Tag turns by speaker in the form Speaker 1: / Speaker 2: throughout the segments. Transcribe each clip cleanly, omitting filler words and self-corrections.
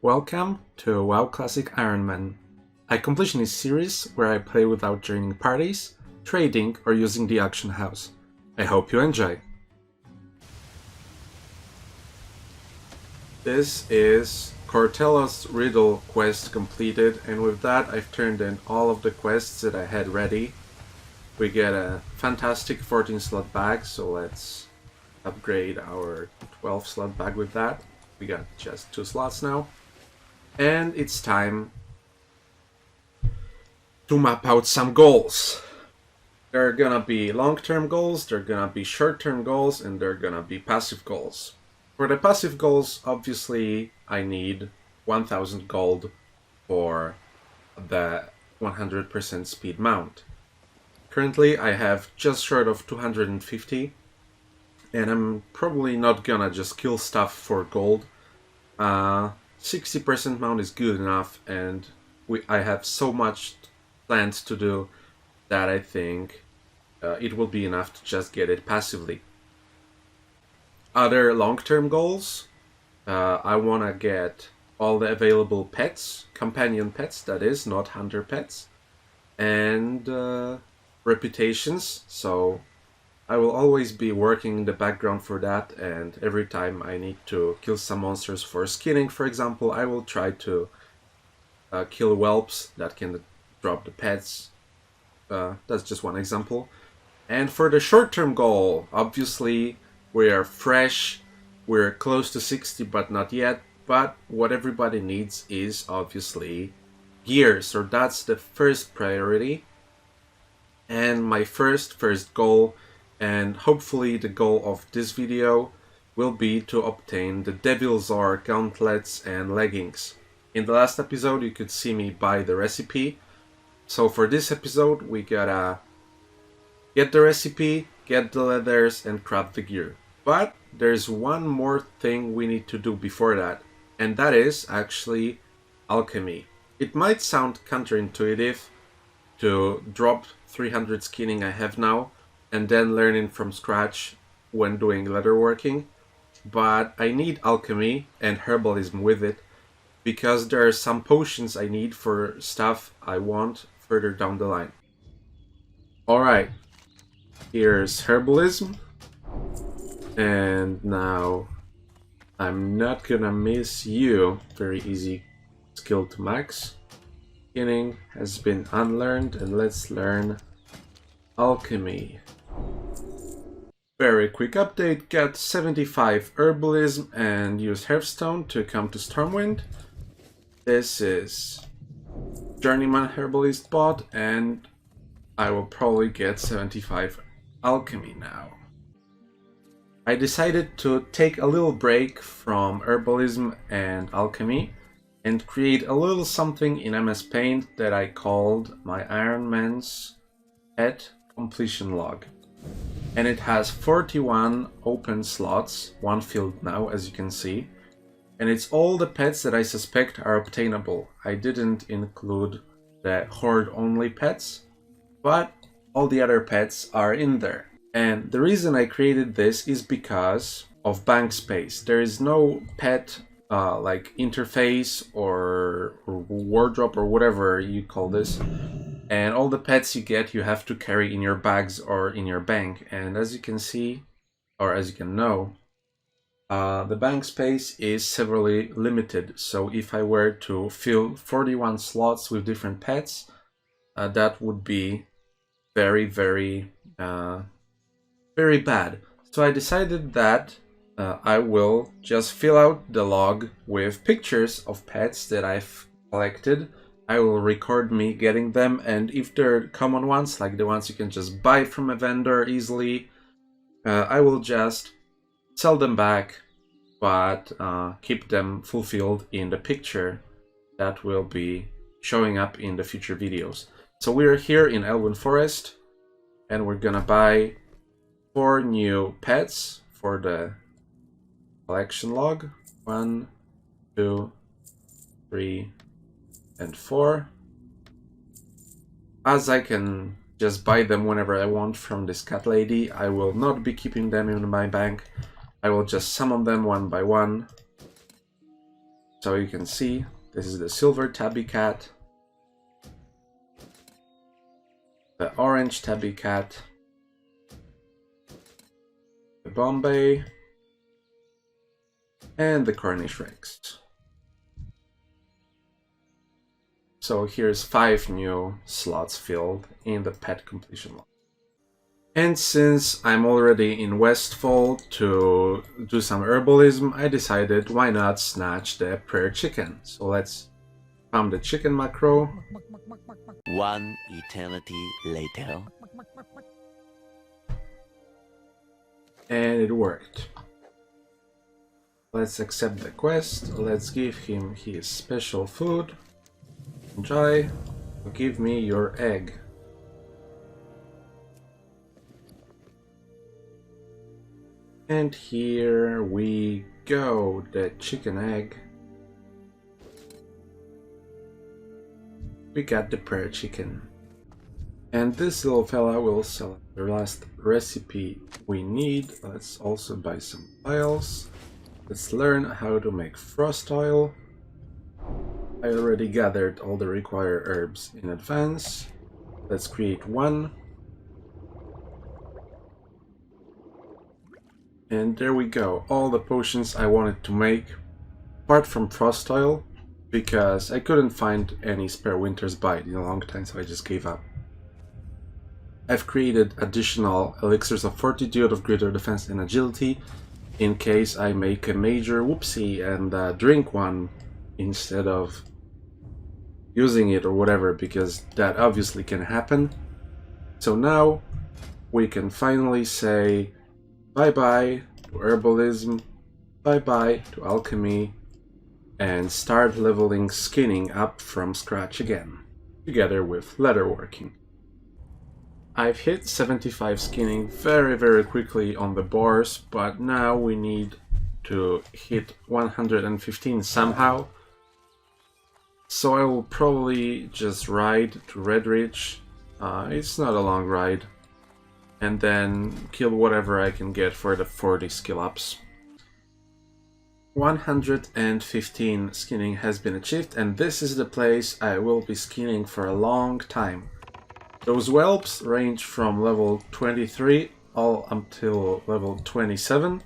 Speaker 1: Welcome to WoW Classic Ironman, a completionist series where I play without joining parties, trading, or using the auction house. I hope you enjoy. This is Cortello's Riddle quest completed, and with that I've turned in all of the quests that I had ready. We get a fantastic 14 slot bag, so let's upgrade our 12 slot bag with that. We got just 2 slots now. And it's time to map out some goals. There are gonna be long-term goals, there are gonna be short-term goals, and there are gonna be passive goals. For the passive goals, obviously, I need 1000 gold for the 100% speed mount. Currently, I have just short of 250, and I'm probably not gonna just kill stuff for gold. 60% mount is good enough, and I have so much planned to do that I think it will be enough to just get it passively. Other long-term goals, I want to get all the available pets, companion pets that is, not hunter pets, and reputations, so I will always be working in the background for that, and every time I need to kill some monsters for skinning, for example, I will try to kill whelps that can drop the pets. That's just one example. And for the short-term goal, obviously we are fresh, we're close to 60 but not yet, but what everybody needs is obviously gear, so that's the first priority. And my first goal, and hopefully the goal of this video, will be to obtain the Devilsaur gauntlets and leggings. In the last episode you could see me buy the recipe, so for this episode we gotta get the recipe, get the leathers, and craft the gear. But there's one more thing we need to do before that, and that is actually alchemy. It might sound counterintuitive to drop 300 skinning I have now and then learning from scratch when doing leatherworking, but I need alchemy and herbalism with it because there are some potions I need for stuff I want further down the line. Alright, here's herbalism, and now I'm not gonna miss you. Very easy skill to max. Skinning has been unlearned, and let's learn alchemy. Very quick update, got 75 herbalism and used Hearthstone to come to Stormwind. This is Journeyman Herbalist bot, and I will probably get 75 alchemy now. I decided to take a little break from herbalism and alchemy and create a little something in MS Paint that I called my Ironman's pet completion log. And it has 41 open slots, one filled now as you can see, and it's all the pets that I suspect are obtainable. I didn't include the horde only pets, but all the other pets are in there. And the reason I created this is because of bank space. There is no pet like interface or wardrobe or whatever you call this, and all the pets you get you have to carry in your bags or in your bank. And as you can see, or as you can know, the bank space is severely limited. So if I were to fill 41 slots with different pets, that would be very bad. So I decided that I will just fill out the log with pictures of pets that I've collected. I will record me getting them, and if they're common ones, like the ones you can just buy from a vendor easily, I will just sell them back, but keep them fulfilled in the picture that will be showing up in the future videos. So we're here in Elven Forest, and we're gonna buy 4 new pets for the collection log. 1, 2, 3, and 4. As I can just buy them whenever I want from this cat lady, I will not be keeping them in my bank. I will just summon them one by one. So you can see, this is the silver tabby cat, the orange tabby cat, the Bombay, and the Cornish Rex. So here's 5 new slots filled in the pet completion log. And since I'm already in Westfall to do some herbalism, I decided why not snatch the prayer chicken. So let's farm the chicken macro.
Speaker 2: One eternity later.
Speaker 1: And it worked. Let's accept the quest. Let's give him his special food. Enjoy. Give me your egg. And here we go, the chicken egg. We got the prayer chicken. And this little fella will select the last recipe we need. Let's also buy some tiles. Let's learn how to make frost oil. I already gathered all the required herbs in advance. Let's create one. And there we go, all the potions I wanted to make, apart from frost oil, because I couldn't find any spare winter's bite in a long time, so I just gave up. I've created additional elixirs of fortitude, of greater defense and agility, in case I make a major whoopsie and drink one instead of using it or whatever, because that obviously can happen. So now we can finally say bye-bye to herbalism, bye-bye to alchemy, and start leveling skinning up from scratch again, together with leatherworking. I've hit 75 skinning very quickly on the boars, but now we need to hit 115 somehow. So I will probably just ride to Redridge. It's not a long ride. And then kill whatever I can get for the 40 skill ups. 115 skinning has been achieved, and this is the place I will be skinning for a long time. Those whelps range from level 23 all until level 27,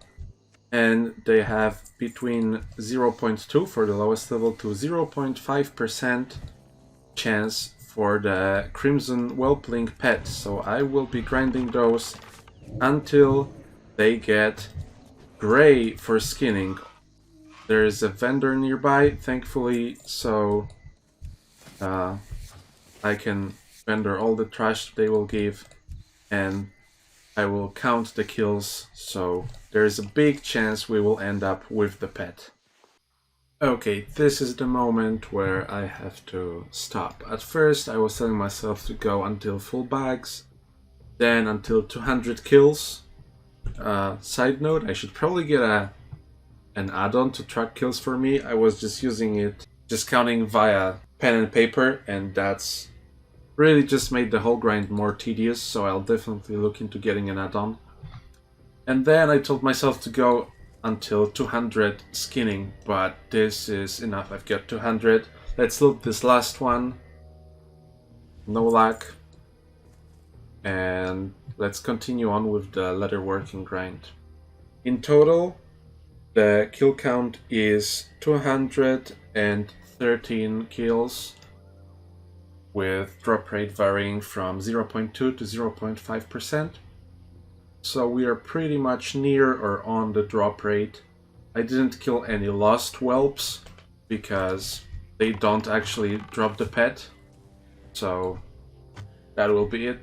Speaker 1: and they have between 0.2 for the lowest level to 0.5% chance for the Crimson Whelpling pet, so I will be grinding those until they get gray for skinning. There is a vendor nearby, thankfully, so I can vendor all the trash they will give, and I will count the kills, so there is a big chance we will end up with the pet. Okay, this is the moment where I have to stop. At first I was telling myself to go until full bags, then until 200 kills. Side note, I should probably get an add-on to track kills for me. I was just using it, just counting via pen and paper, and that's really just made the whole grind more tedious, so I'll definitely look into getting an add-on. And then I told myself to go until 200 skinning, but this is enough. I've got 200. Let's loot this last one. No luck. And let's continue on with the leatherworking grind. In total, the kill count is 213 kills, with drop rate varying from 0.2 to 0.5%. So we are pretty much near or on the drop rate. I didn't kill any lost whelps because they don't actually drop the pet. So that will be it.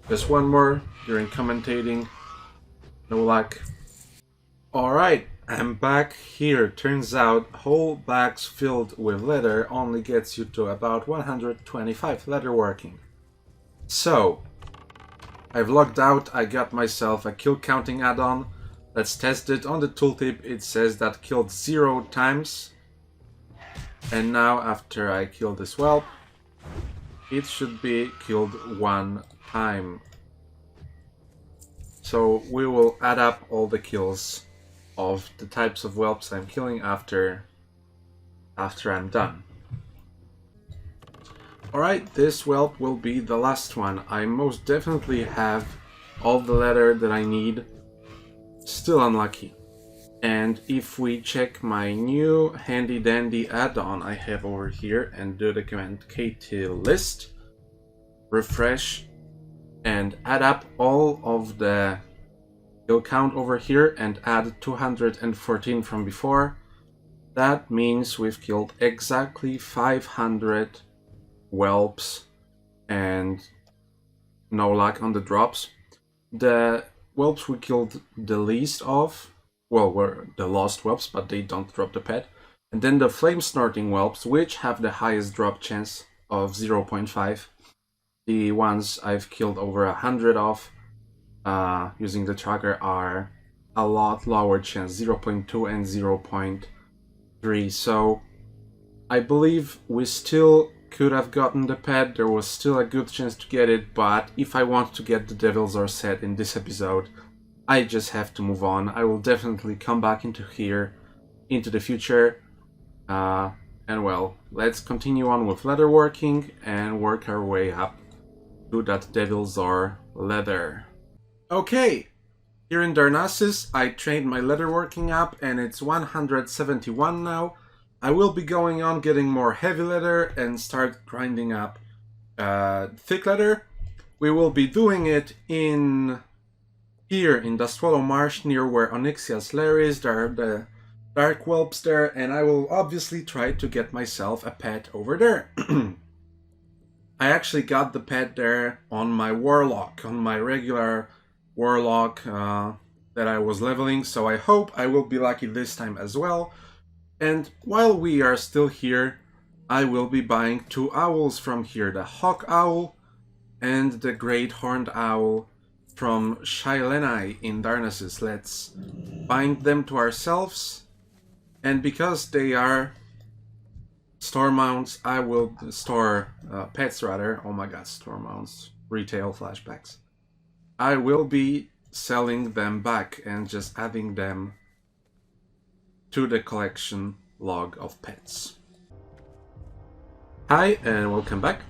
Speaker 1: Just one more during commentating. No luck. Alright, I'm back here. Turns out whole bags filled with leather only gets you to about 125 leatherworking. So I've logged out, I got myself a kill counting add-on. Let's test it. On the tooltip it says that killed 0 times. And now after I kill this whelp, it should be killed 1 time. So we will add up all the kills of the types of whelps I'm killing after after I'm done. Alright, this whelp will be the last one. I most definitely have all the leather that I need. Still unlucky. And if we check my new handy dandy add-on I have over here and do the command kt list, refresh, and add up all of the kill count over here and add 214 from before, that means we've killed exactly 500 whelps and no luck on the drops. The whelps we killed the least of, well, were the lost whelps, but they don't drop the pet. And then the flame snorting whelps, which have the highest drop chance of 0.5. The ones I've killed over 100 of using the tracker are a lot lower chance, 0.2 and 0.3. So I believe we still could have gotten the pet. There was still a good chance to get it, but if I want to get the Devilsaur Set in this episode, I just have to move on. I will definitely come back into here into the future. And well, let's continue on with leatherworking and work our way up to that Devilsaur leather. Okay, here in Darnassus, I trained my leatherworking up and it's 171 now. I will be going on getting more heavy leather and start grinding up thick leather. We will be doing it here in the Swallow Marsh, near where Onyxia's lair is. There are the dark whelps there, and I will obviously try to get myself a pet over there. I actually got the pet there on my warlock, on my regular warlock that I was leveling, so I hope I will be lucky this time as well. And while we are still here, I will be buying 2 owls from here, the Hawk Owl and the Great Horned Owl from Shailenai in Darnassus. Let's bind them to ourselves, and because they are store mounts, I will store pets rather. Oh my god, store mounts, retail flashbacks. I will be selling them back and just adding them to the collection log of pets. Hi and welcome back.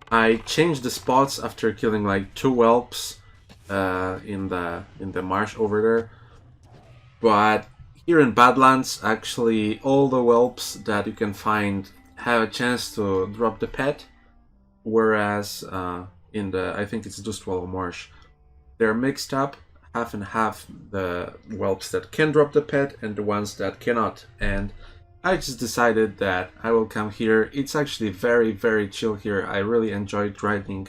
Speaker 1: I changed the spots after killing like 2 whelps in the marsh over there, but here in Badlands actually all the whelps that you can find have a chance to drop the pet, whereas in the, I think it's Dustwallow Marsh, they're mixed up half and half, the whelps that can drop the pet and the ones that cannot. And I just decided that I will come here. It's actually very, very chill here. I really enjoyed grinding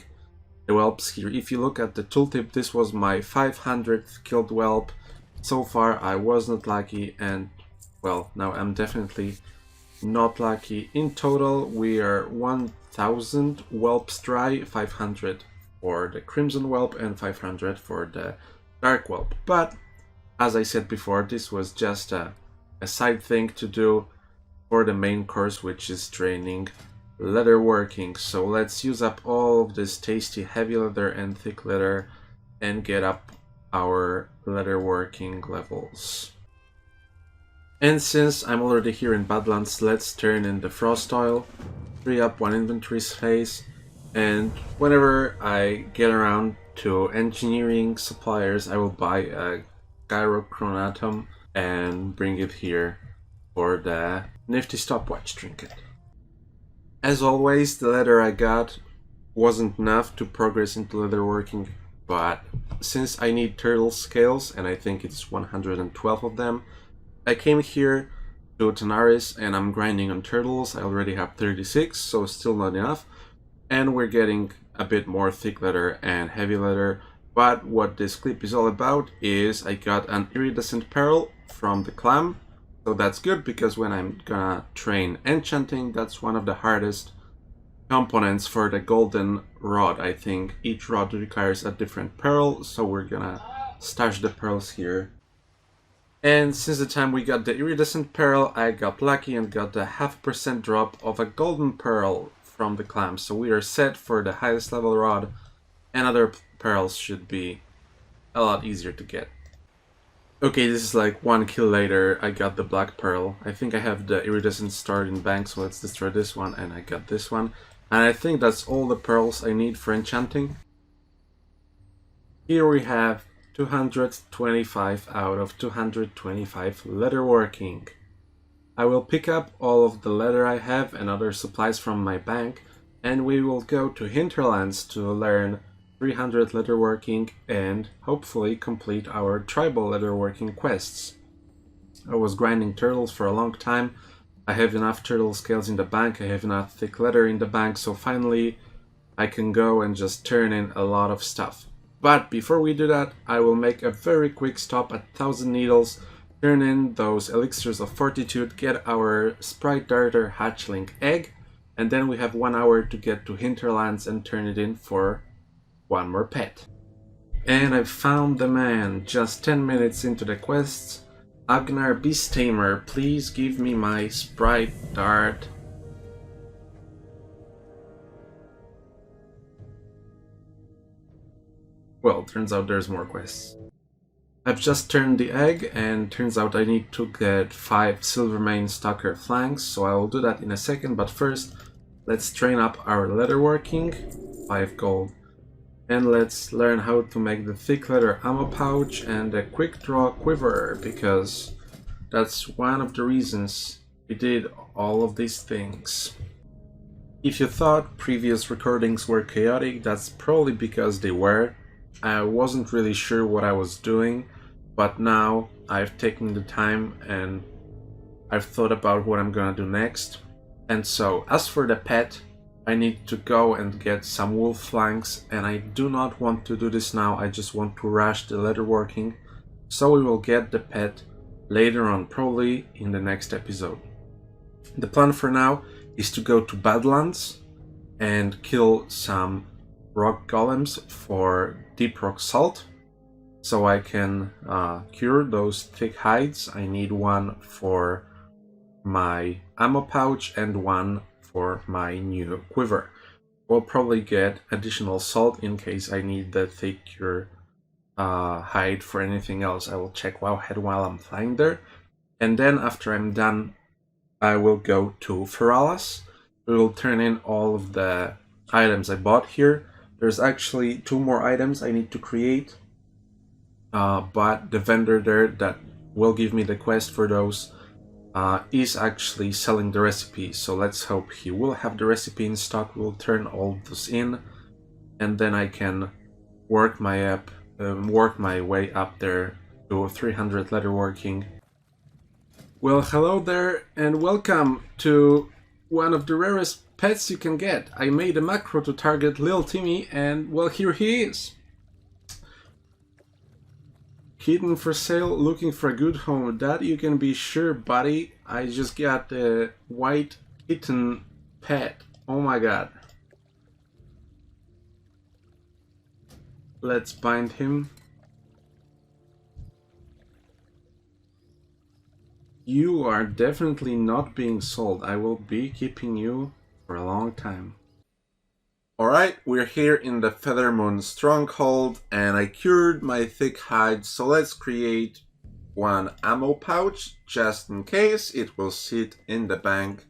Speaker 1: the whelps here. If you look at the tooltip, this was my 500th killed whelp. So far I was not lucky, and well, now I'm definitely not lucky. In total we are 1000 whelps dry, 500 for the crimson whelp and 500 for the dark whelp. But as I said before, this was just a side thing to do for the main course, which is training leatherworking. So let's use up all of this tasty heavy leather and thick leather and get up our leatherworking levels. And since I'm already here in Badlands, let's turn in the frost oil, free up 1 inventory space, and whenever I get around to engineering suppliers, I will buy a gyrochronatum and bring it here for the nifty stopwatch trinket. As always, the leather I got wasn't enough to progress into leatherworking, but since I need turtle scales, and I think it's 112 of them, I came here to Tanaris and I'm grinding on turtles. I already have 36, so still not enough. And we're getting a bit more thick leather and heavy leather. But what this clip is all about is I got an iridescent pearl from the clam. So that's good, because when I'm gonna train enchanting, that's one of the hardest components for the golden rod. I think each rod requires a different pearl, so we're gonna stash the pearls here. And since the time we got the iridescent pearl, I got lucky and got the 0.5% drop of a golden pearl from the clam. So we are set for the highest level rod, and other pearls should be a lot easier to get. Okay, this is like 1 kill later. I got the black pearl. I think I have the iridescent star in bank, so let's destroy this one, and I got this one. And I think that's all the pearls I need for enchanting. Here we have 225 out of 225 leatherworking. I will pick up all of the leather I have and other supplies from my bank, and we will go to Hinterlands to learn 300 leatherworking and hopefully complete our tribal leatherworking quests. I was grinding turtles for a long time. I have enough turtle scales in the bank, I have enough thick leather in the bank, so finally I can go and just turn in a lot of stuff. But before we do that, I will make a very quick stop at 1000 Needles, turn in those elixirs of fortitude, get our sprite darter hatchling egg, and then we have 1 hour to get to Hinterlands and turn it in for one more pet. And I found the man just 10 minutes into the quests. Agnar Beast Tamer, please give me my sprite dart. Well, turns out there's more quests. I've just turned the egg, and turns out I need to get 5 Silvermane Stalker flanks, so I will do that in a second, but first, let's train up our leatherworking, 5 gold, and let's learn how to make the thick leather ammo pouch and the quick draw quiver, because that's one of the reasons we did all of these things. If you thought previous recordings were chaotic, that's probably because they were. I wasn't really sure what I was doing, but now I've taken the time and I've thought about what I'm gonna do next. And so, as for the pet, I need to go and get some wolf flanks, and I do not want to do this now, I just want to rush the leatherworking, so we will get the pet later on, probably in the next episode. The plan for now is to go to Badlands and kill some rock golems for deep rock salt, so I can cure those thick hides. I need 1 for my ammo pouch and 1 for my new quiver. We'll probably get additional salt in case I need the thick cure hide for anything else. I will check Wowhead while I'm flying there, and then after I'm done I will go to Feralas. We will turn in all of the items I bought here. There's actually 2 more items I need to create, but the vendor there that will give me the quest for those is actually selling the recipe, so let's hope he will have the recipe in stock. We'll turn all of those in, and then I can work my way up there to 300 leatherworking. Well, hello there, and welcome to one of the rarest pets you can get. I made a macro to target Lil Timmy, and well, here he is. Kitten for sale, looking for a good home. That you can be sure, buddy. I just got a white kitten pet. Oh my god. Let's bind him. You are definitely not being sold. I will be keeping you for a long time. Alright, we're here in the Feathermoon Stronghold, and I cured my thick hide, so let's create 1 ammo pouch, just in case. It will sit in the bank.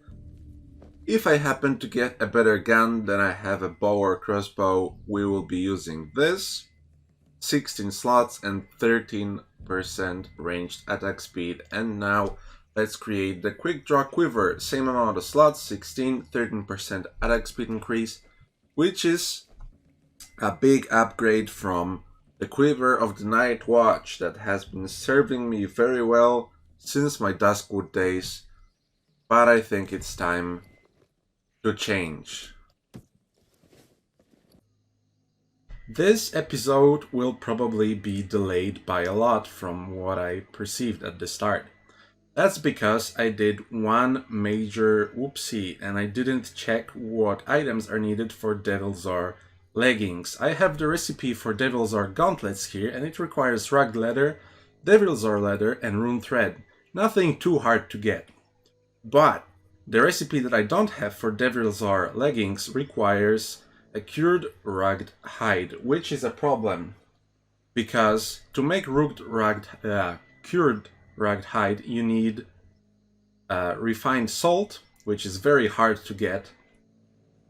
Speaker 1: If I happen to get a better gun than I have a bow or crossbow, we will be using this. 16 slots and 13% ranged attack speed. And now let's create the quick draw quiver. Same amount of slots, 16, 13% attack speed increase, which is a big upgrade from the Quiver of the Night Watch that has been serving me very well since my Duskwood days, but I think it's time to change. This episode will probably be delayed by a lot from what I perceived at the start. That's because I did one major whoopsie and I didn't check what items are needed for Devilsaur leggings. I have the recipe for Devilsaur gauntlets here, and it requires rugged leather, Devilsaur leather, and rune thread. Nothing too hard to get. But the recipe that I don't have for Devilsaur leggings requires a cured rugged hide, which is a problem, because to make cured ragged hide, you need refined salt, which is very hard to get,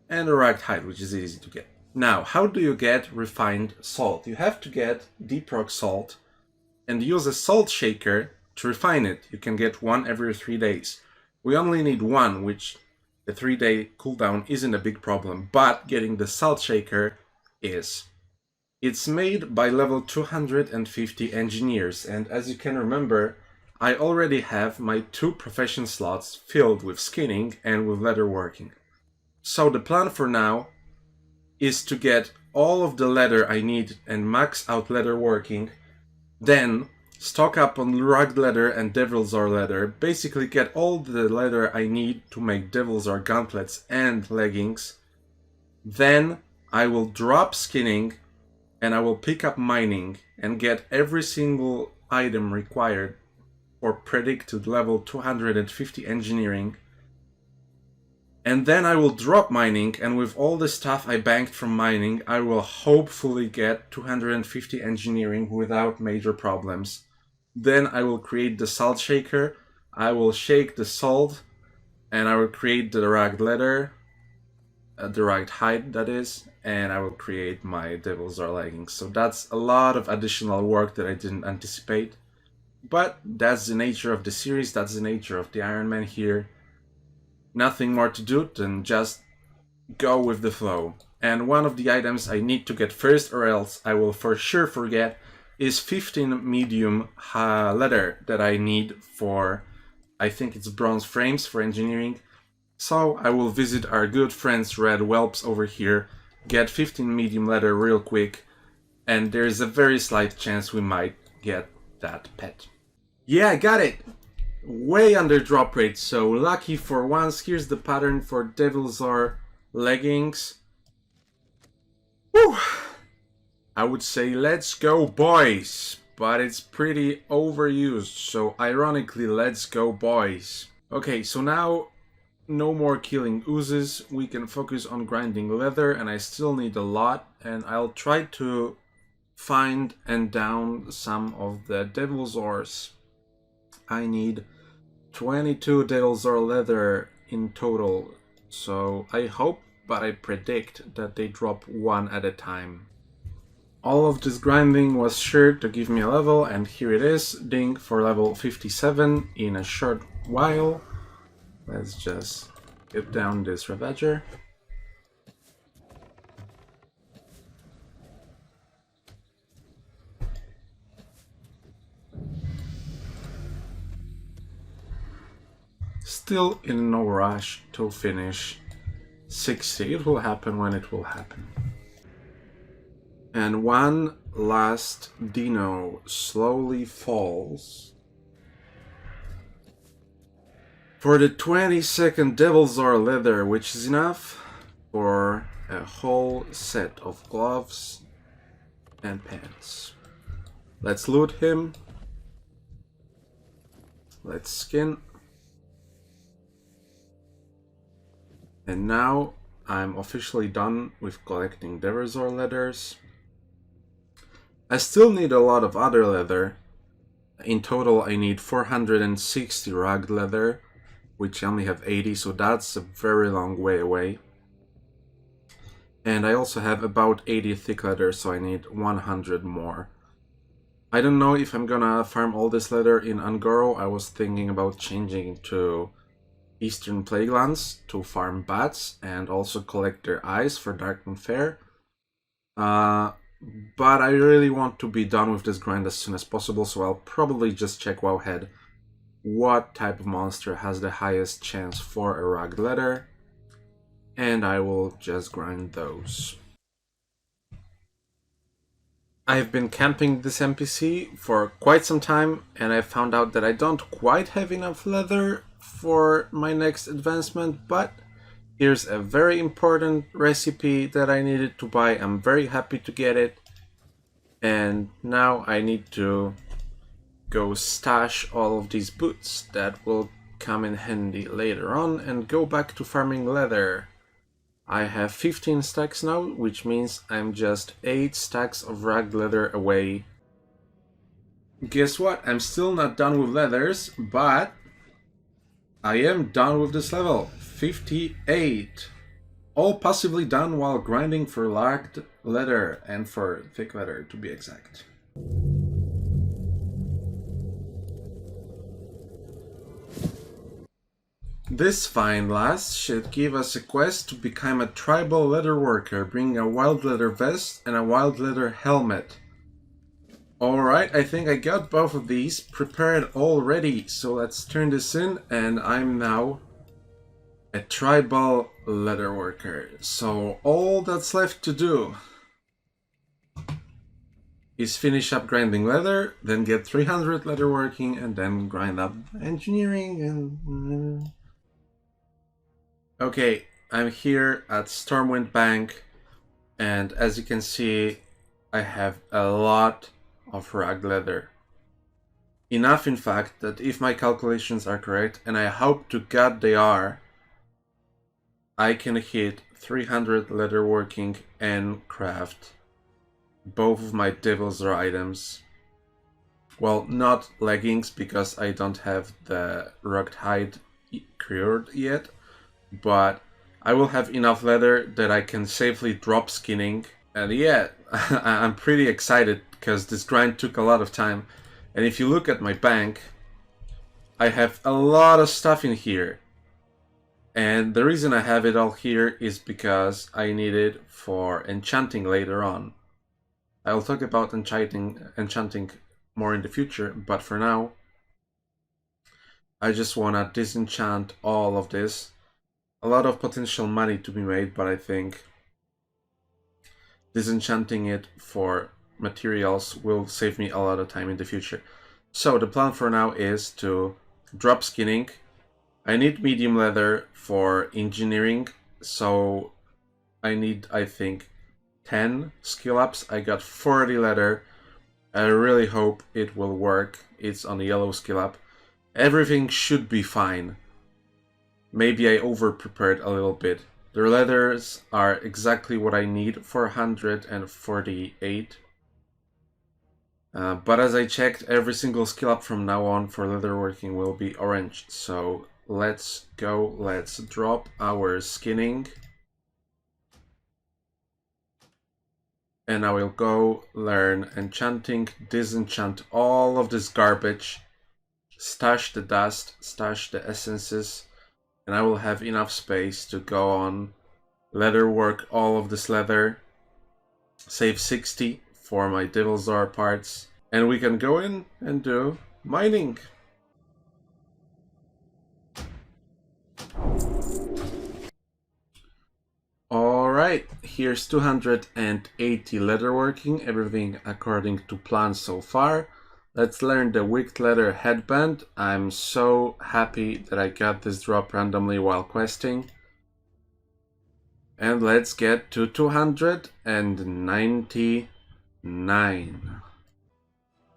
Speaker 1: and a ragged hide, which is easy to get. Now, how do you get refined salt? You have to get deep rock salt and use a salt shaker to refine it. You can get one every 3 days. We only need one, which the 3-day cooldown isn't a big problem, but getting the salt shaker is. It's made by level 250 engineers, and as you can remember, I already have my 2 profession slots filled with skinning and with leatherworking. So the plan for now is to get all of the leather I need and max out leatherworking, then stock up on rugged leather and Devilsaur leather, basically get all the leather I need to make Devilsaur gauntlets and leggings. Then I will drop skinning and I will pick up mining and get every single item required for predicted level 250 engineering. And then I will drop mining, and with all the stuff I banked from mining, I will hopefully get 250 engineering without major problems. Then I will create the salt shaker, I will shake the salt, and I will create the ragged leather, the ragged hide that is, and I will create my Devilsaur leggings. So that's a lot of additional work that I didn't anticipate. But that's the nature of the series, that's the nature of the Ironman here. Nothing more to do than just go with the flow. And one of the items I need to get first, or else I will for sure forget, is 15 medium leather that I need for, I think it's bronze frames for engineering. So I will visit our good friends Red Whelps over here, get 15 medium leather real quick, and there's a very slight chance we might get that pet. Yeah, I got it! Way under drop rate, so lucky for once. Here's the pattern for Devilsaur leggings. Whew! I would say let's go boys, but it's pretty overused, so ironically let's go boys. Okay, so now no more killing oozes, we can focus on grinding leather, and I still need a lot, and I'll try to find and down some of the Devilsaurs. I need 22 Devilsaur leather in total, so I hope, but I predict that they drop one at a time. All of this grinding was sure to give me a level, and here it is, ding, for level 57 in a short while. Let's just get down this Ravager. Still in no rush to finish 60. It will happen when it will happen. And one last dino slowly falls. For the 22nd Devilsaur leather, which is enough for a whole set of gloves and pants. Let's loot him. Let's skin. And now I'm officially done with collecting Devilsaur leathers. I still need a lot of other leather. In total I need 460 rugged leather, which I only have 80, so that's a very long way away. And I also have about 80 thick leather, so I need 100 more. I don't know if I'm gonna farm all this leather in Ungoro. I was thinking about changing to Eastern Plaguelands to farm bats and also collect their eyes for Darkmoon Fair. But I really want to be done with this grind as soon as possible, so I'll probably just check Wowhead what type of monster has the highest chance for a rugged leather, and I will just grind those. I've been camping this NPC for quite some time, and I found out that I don't quite have enough leather for my next advancement, but here's a very important recipe that I needed to buy. I'm very happy to get it, and now I need to go stash all of these boots that will come in handy later on and go back to farming leather. I have 15 stacks now, which means I'm just 8 stacks of ragged leather away guess what? I'm still not done with leathers, but I am done with this level. 58. All possibly done while grinding for lagged leather and for thick leather, to be exact. This fine lass should give us a quest to become a tribal leather worker, bringing a wild leather vest and a wild leather helmet. Alright, I think I got both of these prepared already, so let's turn this in, and I'm now a tribal leather worker. So all that's left to do is finish up grinding leather, then get 300 leather working, and then grind up engineering and... Okay, I'm here at Stormwind Bank, and as you can see, I have a lot of rugged leather. Enough, in fact, that if my calculations are correct, and I hope to God they are, I can hit 300 leather working and craft both of my Devilsaur items. Well, not leggings, because I don't have the rugged hide cured yet, but I will have enough leather that I can safely drop skinning. And yeah, I'm pretty excited because this grind took a lot of time. And if you look at my bank, I have a lot of stuff in here. And the reason I have it all here is because I need it for enchanting later on. I'll talk about enchanting more in the future, but for now, I just want to disenchant all of this. A lot of potential money to be made, but I think disenchanting it for materials will save me a lot of time in the future. So the plan for now is to drop skinning. I need medium leather for engineering, so I need, I think, 10 skill ups. I got 40 leather. I really hope it will work. It's on the yellow skill up. Everything should be fine. Maybe I over-prepared a little bit. The leathers are exactly what I need for 148. But as I checked, every single skill up from now on for leatherworking will be orange. So let's go, let's drop our skinning. And I will go learn enchanting, disenchant all of this garbage, stash the dust, stash the essences, and I will have enough space to go on leather work all of this leather, save 60 for my Devilsaur parts, and we can go in and do mining. Alright, here's 280 leatherworking, everything according to plan so far. Let's learn the wicked leather headband. I'm so happy that I got this drop randomly while questing. And let's get to 299.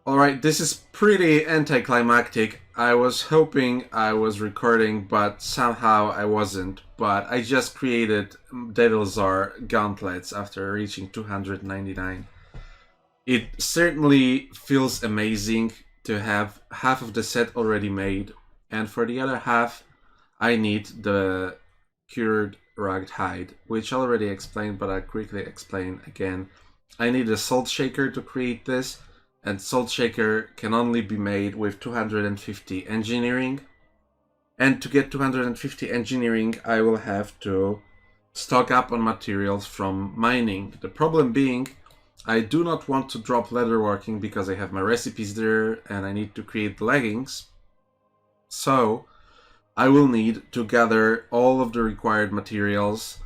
Speaker 1: Alright, this is pretty anticlimactic. I was hoping I was recording, but somehow I wasn't. But I just created Devilsaur gauntlets after reaching 299. It certainly feels amazing to have half of the set already made, and for the other half I need the cured rugged hide, which I already explained, but I'll quickly explain again. I need a salt shaker to create this, and salt shaker can only be made with 250 engineering, and to get 250 engineering I will have to stock up on materials from mining. The problem being, I do not want to drop leatherworking because I have my recipes there and I need to create the leggings. So I will need to gather all of the required materials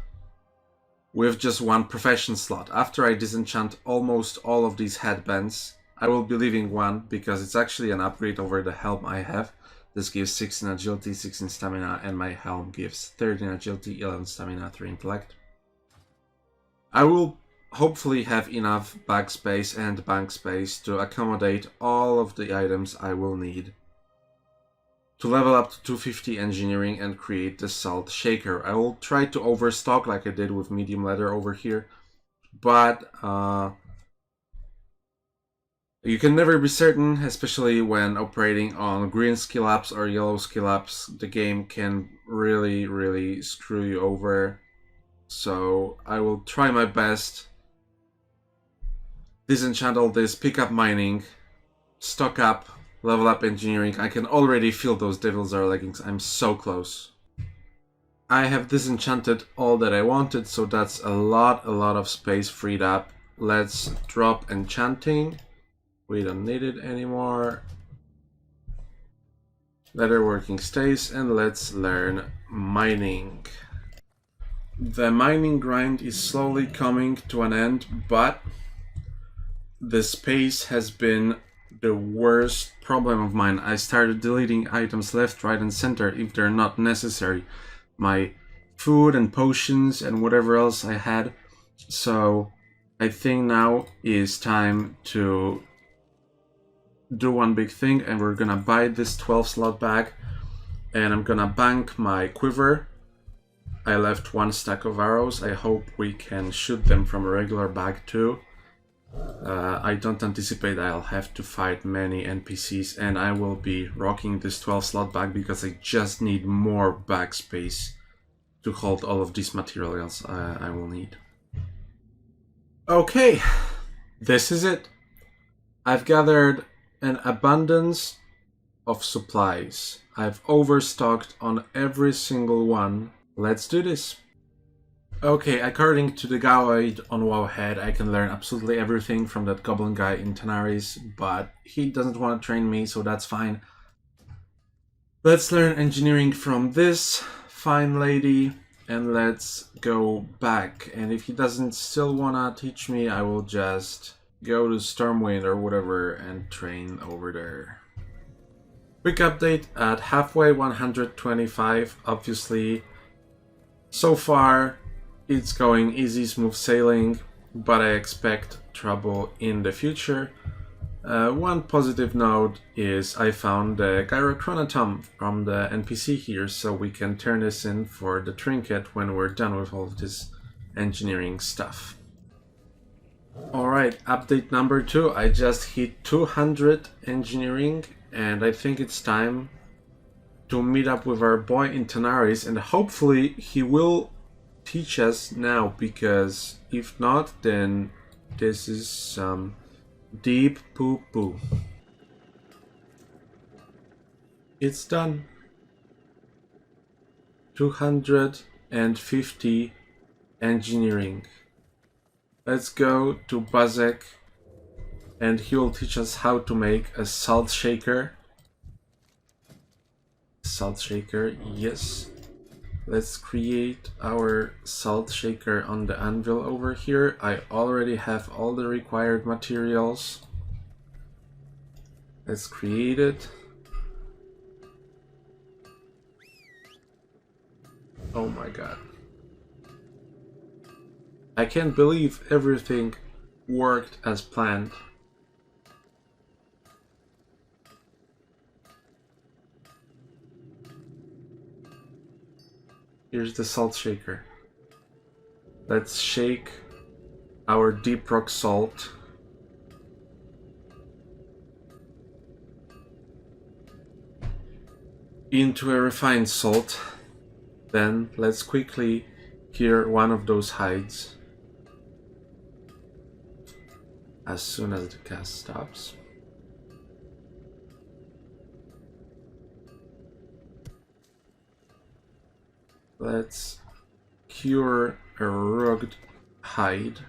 Speaker 1: with just one profession slot. After I disenchant almost all of these headbands, I will be leaving one because it's actually an upgrade over the helm I have. This gives 16 agility, 16 stamina, and my helm gives 13 agility, 11 stamina, 3 intellect. I will hopefully have enough bag space and bank space to accommodate all of the items I will need to level up to 250 engineering and create the salt shaker. I will try to overstock like I did with medium leather over here, but You can never be certain, especially when operating on green skill ups or yellow skill ups. The game can really screw you over. So I will try my best. Disenchant all this, pick up mining, stock up, level up engineering. I can already feel those Devilsaur leggings. I'm so close. I have disenchanted all that I wanted, so that's a lot of space freed up. Let's drop enchanting. We don't need it anymore. Leatherworking stays, and let's learn mining. The mining grind is slowly coming to an end, but the space has been the worst problem of mine. I started deleting items left, right, and center if they're not necessary. My food and potions and whatever else I had. So I think now is time to do one big thing, and we're gonna buy this 12 slot bag, and I'm gonna bank my quiver. I left 1 stack of arrows. I hope we can shoot them from a regular bag too. I don't anticipate I'll have to fight many NPCs, and I will be rocking this 12 slot bag because I just need more bag space to hold all of these materials I will need. Okay, this is it. I've gathered an abundance of supplies. I've overstocked on every single one. Let's do this. Okay, according to the guide on Wowhead, I can learn absolutely everything from that goblin guy in Tanaris, but he doesn't want to train me, so that's fine. Let's learn engineering from this fine lady, and let's go back. And if he doesn't still want to teach me, I will just go to Stormwind or whatever and train over there. Quick update at halfway 125, obviously. So far, it's going easy, smooth sailing, but I expect trouble in the future. One positive note is I found the Gyrochronotom from the NPC here, so we can turn this in for the trinket when we're done with all of this engineering stuff. Alright, update number 2. I just hit 200 engineering, and I think it's time to meet up with our boy in Tanaris, and hopefully he will teach us now, because if not, then this is some deep poo-poo. It's done. 250 engineering. Let's go to Bazek, and he will teach us how to make a salt shaker. Salt shaker, yes. Let's create our salt shaker on the anvil over here. I already have all the required materials. Let's create it. Oh my god. I can't believe everything worked as planned. Here's the salt shaker. Let's shake our deep rock salt. Into a refined salt. Then let's quickly cure one of those hides as soon as the cast stops. Let's cure a rugged hide.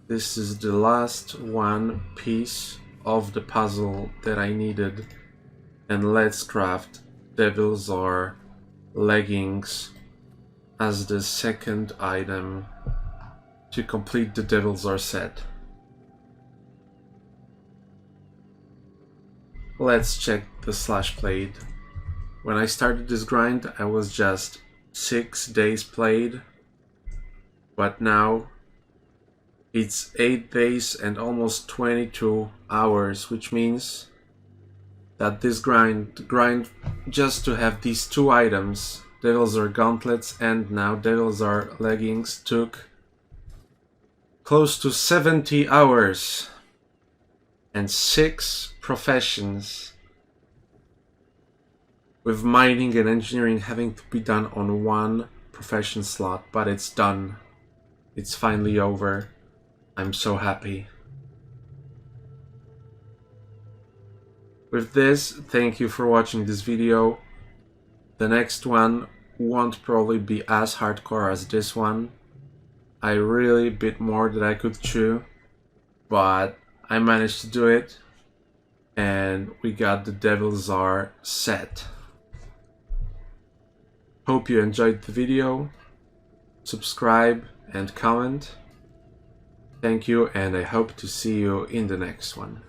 Speaker 1: This is the last one piece of the puzzle that I needed. And let's craft Devilsaur leggings as the second item to complete the Devilsaur set. Let's check the slash played. When I started this grind, I was just 6 days played, but now it's 8 days and almost 22 hours, which means that this grind just to have these 2 items, Devilsaur gauntlets and now Devilsaur leggings, took close to 70 hours. and 6 professions, with mining and engineering having to be done on 1 profession slot, but it's done. It's finally over. I'm so happy. With this, thank you for watching this video. The next one won't probably be as hardcore as this one. I really bit more than I could chew, but I managed to do it, and we got the Devilsaur Set. Hope you enjoyed the video. Subscribe and comment. Thank you, and I hope to see you in the next one.